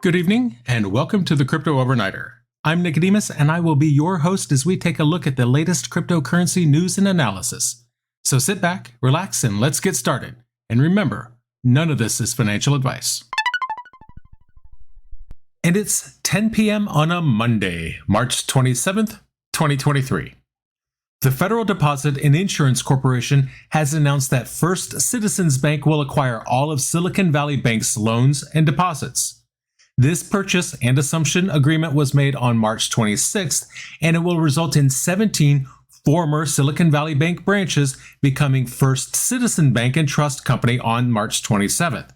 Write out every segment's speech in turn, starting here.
Good evening, and welcome to the Crypto Overnighter. I'm Nikodemus, and I will be your host as we take a look at the latest cryptocurrency news and analysis. So sit back, relax, and let's get started. And remember, none of this is financial advice. And it's 10 p.m. on a Monday, March 27th, 2023. The Federal Deposit and Insurance Corporation has announced that First Citizens Bank will acquire all of Silicon Valley Bank's loans and deposits. This purchase and assumption agreement was made on March 26th, and it will result in 17 former Silicon Valley Bank branches becoming First Citizen Bank and Trust Company on March 27th,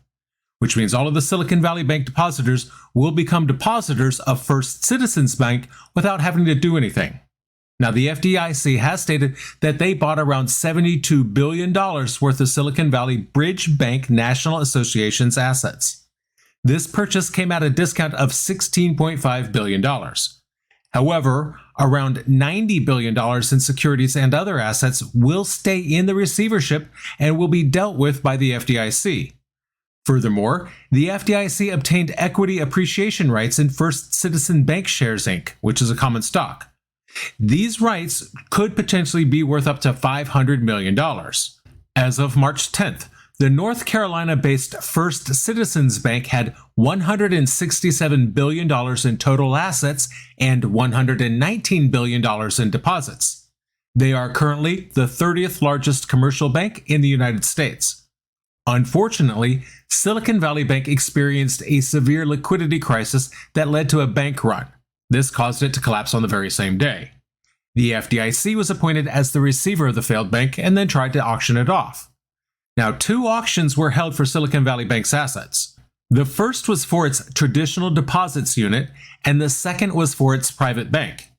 which means all of the Silicon Valley Bank depositors will become depositors of First Citizens Bank without having to do anything. Now, the FDIC has stated that they bought around $72 billion worth of Silicon Valley Bridge Bank National Association's assets. This purchase came at a discount of $16.5 billion. However, around $90 billion in securities and other assets will stay in the receivership and will be dealt with by the FDIC. Furthermore, the FDIC obtained equity appreciation rights in First Citizen Bank Shares Inc., which is a common stock. These rights could potentially be worth up to $500 million. As of March 10th, the North Carolina-based First Citizens Bank had $167 billion in total assets and $119 billion in deposits. They are currently the 30th largest commercial bank in the United States. Unfortunately, Silicon Valley Bank experienced a severe liquidity crisis that led to a bank run. This caused it to collapse on the very same day. The FDIC was appointed as the receiver of the failed bank and then tried to auction it off. Now, 2 auctions were held for Silicon Valley Bank's assets. The first was for its traditional deposits unit, and the second was for its private bank.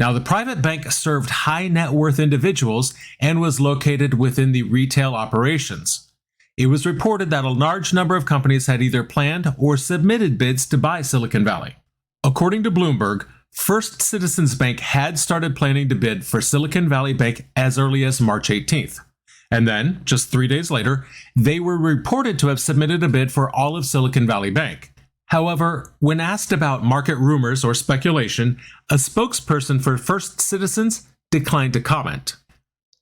Now, the private bank served high net worth individuals and was located within the retail operations. It was reported that a large number of companies had either planned or submitted bids to buy Silicon Valley. According to Bloomberg, First Citizens Bank had started planning to bid for Silicon Valley Bank as early as March 18th. And then, just 3 days later, they were reported to have submitted a bid for all of Silicon Valley Bank. However, when asked about market rumors or speculation, a spokesperson for First Citizens declined to comment.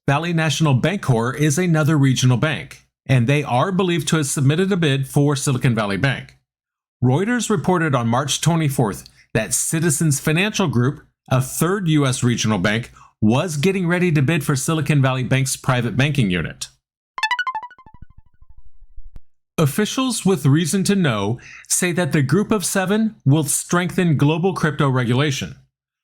Valley National Bancorp is another regional bank, and they are believed to have submitted a bid for Silicon Valley Bank. Reuters reported on March 24th that Citizens Financial Group, a third U.S. regional bank, was getting ready to bid for Silicon Valley Bank's private banking unit. Officials with reason to know say that the Group of 7 will strengthen global crypto regulation,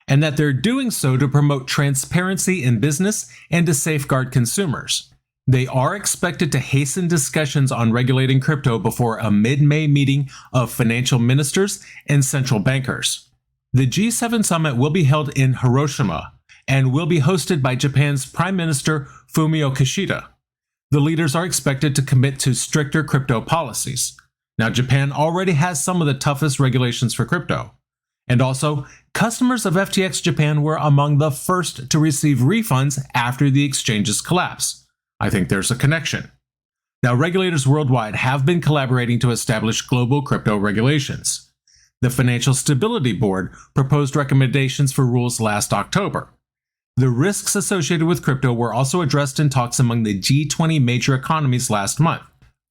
and that they're doing so to promote transparency in business and to safeguard consumers. They are expected to hasten discussions on regulating crypto before a mid-May meeting of financial ministers and central bankers. The G7 summit will be held in Hiroshima and will be hosted by Japan's Prime Minister Fumio Kishida. The leaders are expected to commit to stricter crypto policies. Now, Japan already has some of the toughest regulations for crypto. And also, customers of FTX Japan were among the first to receive refunds after the exchange's collapse. I think there's a connection. Now, regulators worldwide have been collaborating to establish global crypto regulations. The Financial Stability Board proposed recommendations for rules last October. The risks associated with crypto were also addressed in talks among the G20 major economies last month.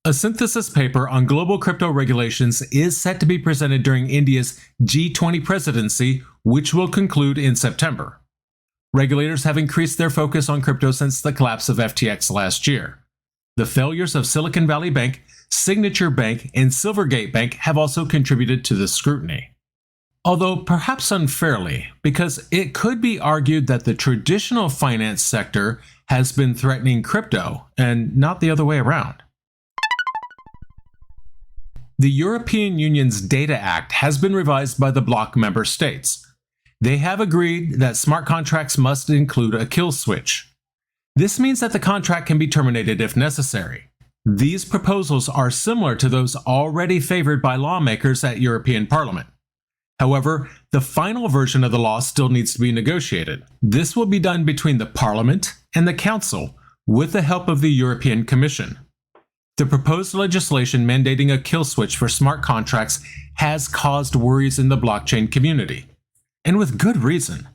A synthesis paper on global crypto regulations is set to be presented during India's G20 presidency, which will conclude in September. Regulators have increased their focus on crypto since the collapse of FTX last year. The failures of Silicon Valley Bank, Signature Bank, and Silvergate Bank have also contributed to this scrutiny. Although perhaps unfairly, because it could be argued that the traditional finance sector has been threatening crypto and not the other way around. The European Union's Data Act has been revised by the bloc member states. They have agreed that smart contracts must include a kill switch. This means that the contract can be terminated if necessary. These proposals are similar to those already favored by lawmakers at European Parliament. However, the final version of the law still needs to be negotiated. This will be done between the Parliament and the Council with the help of the European Commission. The proposed legislation mandating a kill switch for smart contracts has caused worries in the blockchain community. And with good reason.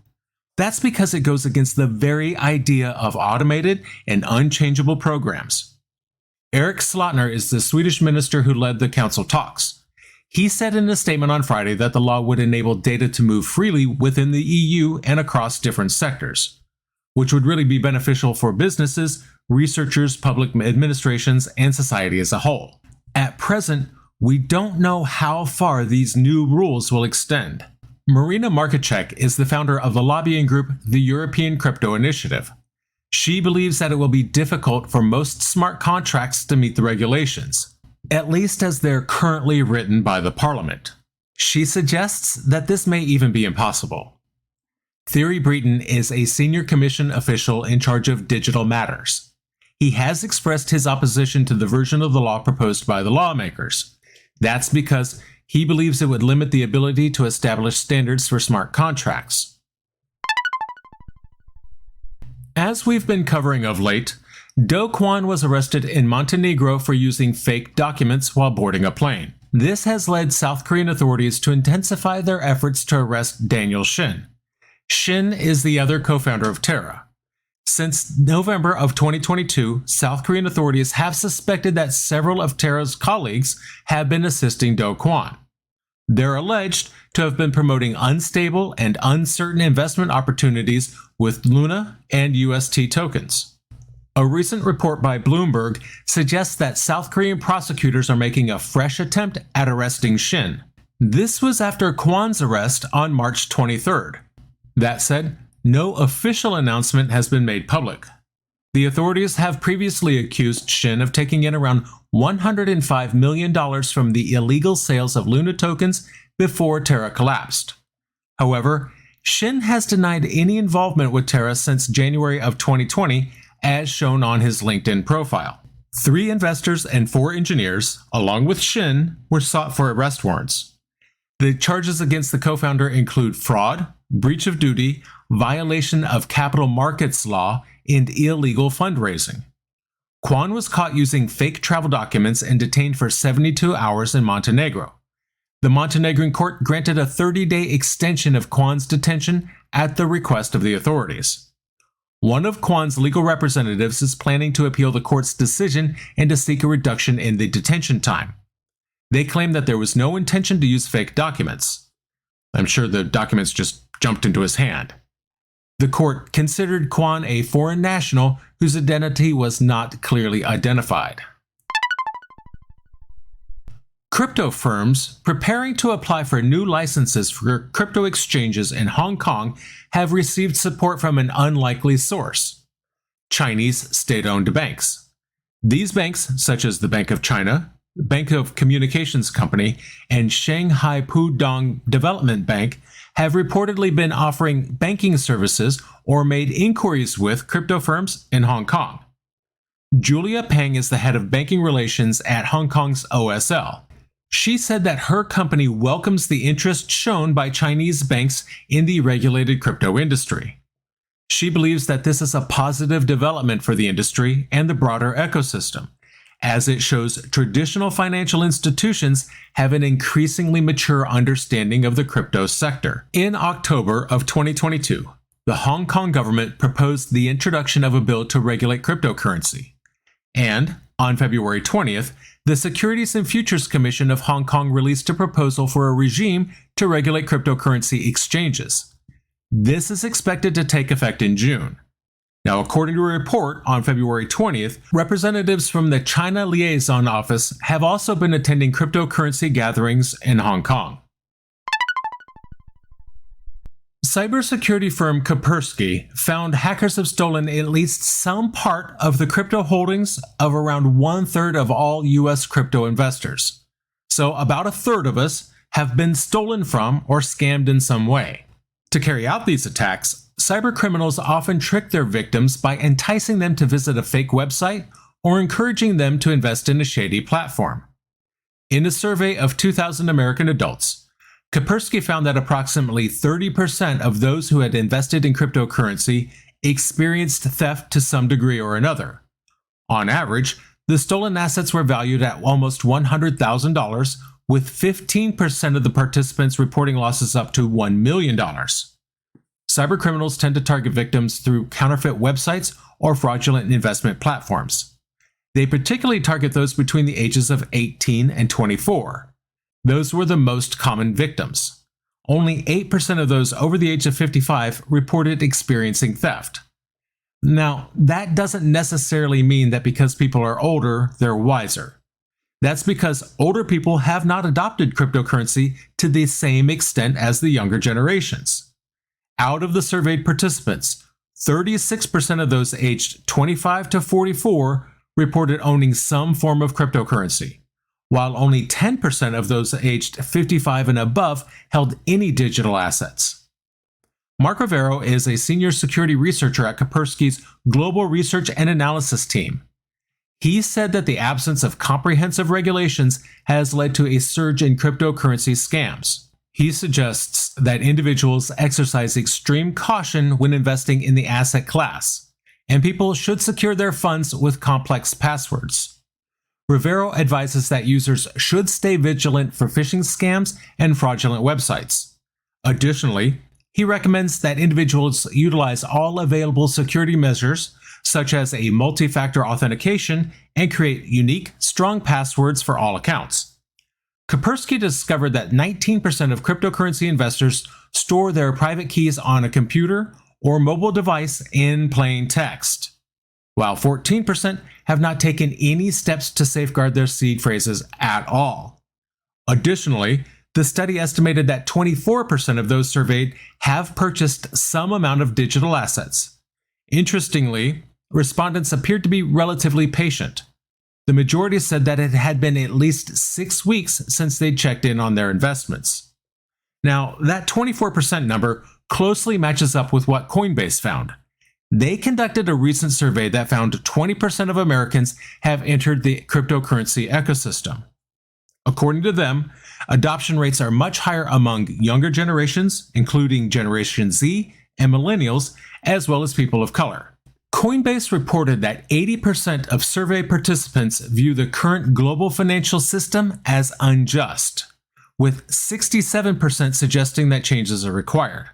That's because it goes against the very idea of automated and unchangeable programs. Eric Slotner is the Swedish minister who led the council talks. He said in a statement on Friday that the law would enable data to move freely within the EU and across different sectors, which would really be beneficial for businesses, researchers, public administrations, and society as a whole. At present, we don't know how far these new rules will extend. Marina Markacek is the founder of the lobbying group the European Crypto Initiative. She believes that it will be difficult for most smart contracts to meet the regulations, at least as they're currently written by the Parliament. She suggests that this may even be impossible. Thierry Breton is a senior commission official in charge of digital matters. He has expressed his opposition to the version of the law proposed by the lawmakers. That's because he believes it would limit the ability to establish standards for smart contracts. As we've been covering of late, Do Kwon was arrested in Montenegro for using fake documents while boarding a plane. This has led South Korean authorities to intensify their efforts to arrest Daniel Shin. Shin is the other co-founder of Terra. Since November of 2022, South Korean authorities have suspected that several of Terra's colleagues have been assisting Do Kwon. They're alleged to have been promoting unstable and uncertain investment opportunities with Luna and UST tokens. A recent report by Bloomberg suggests that South Korean prosecutors are making a fresh attempt at arresting Shin. This was after Kwon's arrest on March 23rd. That said, no official announcement has been made public. The authorities have previously accused Shin of taking in around $105 million from the illegal sales of Luna tokens before Terra collapsed. However, Shin has denied any involvement with Terra since January of 2020, as shown on his LinkedIn profile. 3 investors and 4 engineers, along with Shin, were sought for arrest warrants. The charges against the co-founder include fraud, breach of duty, violation of capital markets law, and illegal fundraising. Kwon was caught using fake travel documents and detained for 72 hours in Montenegro. The Montenegrin court granted a 30-day extension of Kwon's detention at the request of the authorities. One of Kwon's legal representatives is planning to appeal the court's decision and to seek a reduction in the detention time. They claim that there was no intention to use fake documents. I'm sure the documents just jumped into his hand. The court considered Kwon a foreign national whose identity was not clearly identified. Crypto firms preparing to apply for new licenses for crypto exchanges in Hong Kong have received support from an unlikely source: Chinese state-owned banks. These banks, such as the Bank of China, Bank of Communications Company, and Shanghai Pudong Development Bank, have reportedly been offering banking services or made inquiries with crypto firms in Hong Kong. Julia Peng is the head of banking relations at Hong Kong's OSL. She said that her company welcomes the interest shown by Chinese banks in the regulated crypto industry. She believes that this is a positive development for the industry and the broader ecosystem, as it shows traditional financial institutions have an increasingly mature understanding of the crypto sector. In October of 2022, the Hong Kong government proposed the introduction of a bill to regulate cryptocurrency. And on February 20th, the Securities and Futures Commission of Hong Kong released a proposal for a regime to regulate cryptocurrency exchanges. This is expected to take effect in June. Now, according to a report on February 20th, representatives from the China Liaison Office have also been attending cryptocurrency gatherings in Hong Kong. Cybersecurity firm Kaspersky found hackers have stolen at least some part of the crypto holdings of around 1/3 of all US crypto investors. So about 1/3 of us have been stolen from or scammed in some way. To carry out these attacks, cybercriminals often trick their victims by enticing them to visit a fake website or encouraging them to invest in a shady platform. In a survey of 2,000 American adults, Kaspersky found that approximately 30% of those who had invested in cryptocurrency experienced theft to some degree or another. On average, the stolen assets were valued at almost $100,000 with 15% of the participants reporting losses up to $1 million. Cybercriminals tend to target victims through counterfeit websites or fraudulent investment platforms. They particularly target those between the ages of 18 and 24. Those were the most common victims. Only 8% of those over the age of 55 reported experiencing theft. Now, that doesn't necessarily mean that because people are older, they're wiser. That's because older people have not adopted cryptocurrency to the same extent as the younger generations. Out of the surveyed participants, 36% of those aged 25 to 44 reported owning some form of cryptocurrency, while only 10% of those aged 55 and above held any digital assets. Mark Rivero is a senior security researcher at Kaspersky's Global Research and Analysis team. He said that the absence of comprehensive regulations has led to a surge in cryptocurrency scams. He suggests that individuals exercise extreme caution when investing in the asset class, and people should secure their funds with complex passwords. Rivero advises that users should stay vigilant for phishing scams and fraudulent websites. Additionally, he recommends that individuals utilize all available security measures, such as a multi-factor authentication, and create unique, strong passwords for all accounts. Kaspersky discovered that 19% of cryptocurrency investors store their private keys on a computer or mobile device in plain text, while 14% have not taken any steps to safeguard their seed phrases at all. Additionally, the study estimated that 24% of those surveyed have purchased some amount of digital assets. Interestingly, respondents appeared to be relatively patient. The majority said that it had been at least 6 weeks since they'd checked in on their investments. Now, that 24% number closely matches up with what Coinbase found. They conducted a recent survey that found 20% of Americans have entered the cryptocurrency ecosystem. According to them, adoption rates are much higher among younger generations, including Generation Z and millennials, as well as people of color. Coinbase reported that 80% of survey participants view the current global financial system as unjust, with 67% suggesting that changes are required.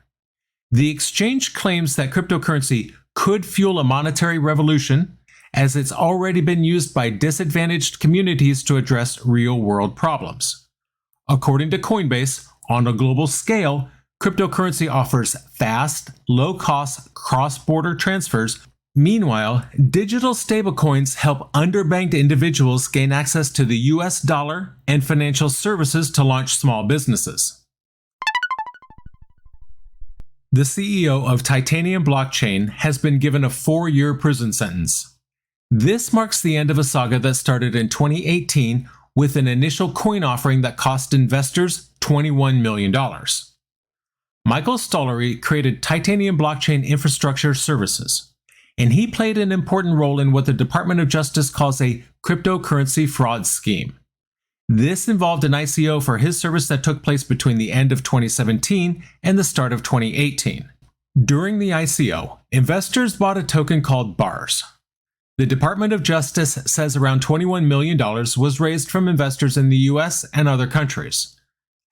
The exchange claims that cryptocurrency could fuel a monetary revolution, as it's already been used by disadvantaged communities to address real-world problems. According to Coinbase, on a global scale, cryptocurrency offers fast, low-cost cross-border transfers. Meanwhile, digital stablecoins help underbanked individuals gain access to the US dollar and financial services to launch small businesses. The CEO of Titanium Blockchain has been given a 4-year prison sentence. This marks the end of a saga that started in 2018 with an initial coin offering that cost investors $21 million. Michael Stollery created Titanium Blockchain Infrastructure Services, and he played an important role in what the Department of Justice calls a cryptocurrency fraud scheme. This involved an ICO for his service that took place between the end of 2017 and the start of 2018. During the ICO, investors bought a token called BARS. The Department of Justice says around $21 million was raised from investors in the US and other countries.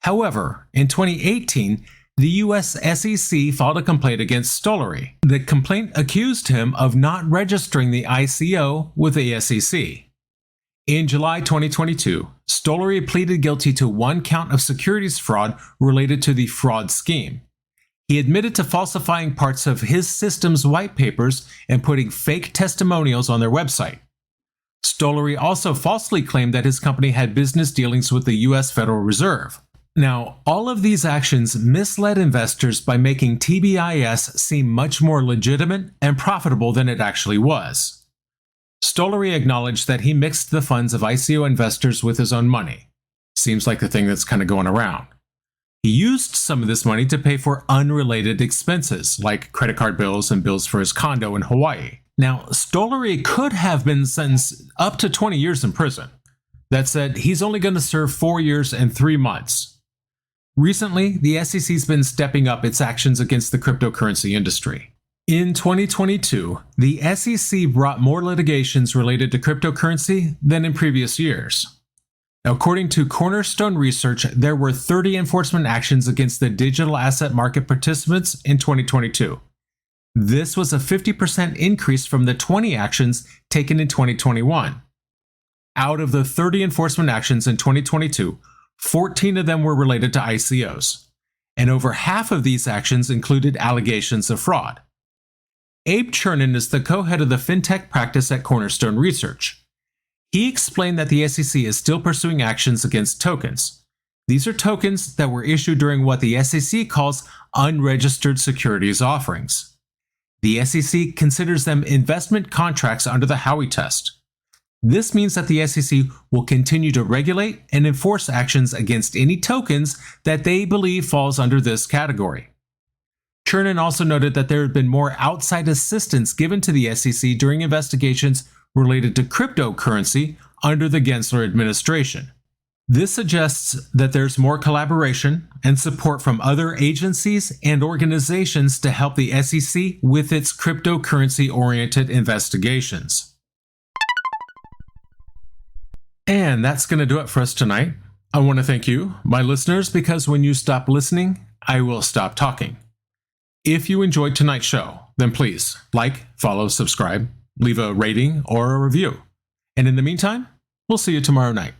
However, in 2018, the US SEC filed a complaint against Stollery. The complaint accused him of not registering the ICO with the SEC. In July 2022, Stollery pleaded guilty to 1 count of securities fraud related to the fraud scheme. He admitted to falsifying parts of his system's white papers and putting fake testimonials on their website. Stollery also falsely claimed that his company had business dealings with the US Federal Reserve. Now, all of these actions misled investors by making TBIS seem much more legitimate and profitable than it actually was. Stollery acknowledged that he mixed the funds of ICO investors with his own money. Seems like the thing that's kind of going around. He used some of this money to pay for unrelated expenses, like credit card bills and bills for his condo in Hawaii. Now, Stollery could have been sentenced up to 20 years in prison. That said, he's only going to serve 4 years and 3 months. Recently, the SEC's been stepping up its actions against the cryptocurrency industry. In 2022, the SEC brought more litigations related to cryptocurrency than in previous years. According to Cornerstone Research, there were 30 enforcement actions against the digital asset market participants in 2022. This was a 50% increase from the 20 actions taken in 2021. Out of the 30 enforcement actions in 2022, 14 of them were related to ICOs, and over half of these actions included allegations of fraud. Abe Chernin is the co-head of the fintech practice at Cornerstone Research. He explained that the SEC is still pursuing actions against tokens. These are tokens that were issued during what the SEC calls unregistered securities offerings. The SEC considers them investment contracts under the Howey test. This means that the SEC will continue to regulate and enforce actions against any tokens that they believe falls under this category. Chernin also noted that there had been more outside assistance given to the SEC during investigations related to cryptocurrency under the Gensler administration. This suggests that there's more collaboration and support from other agencies and organizations to help the SEC with its cryptocurrency-oriented investigations. And that's going to do it for us tonight. I want to thank you, my listeners, because when you stop listening, I will stop talking. If you enjoyed tonight's show, then please like, follow, subscribe, leave a rating or a review. And in the meantime, we'll see you tomorrow night.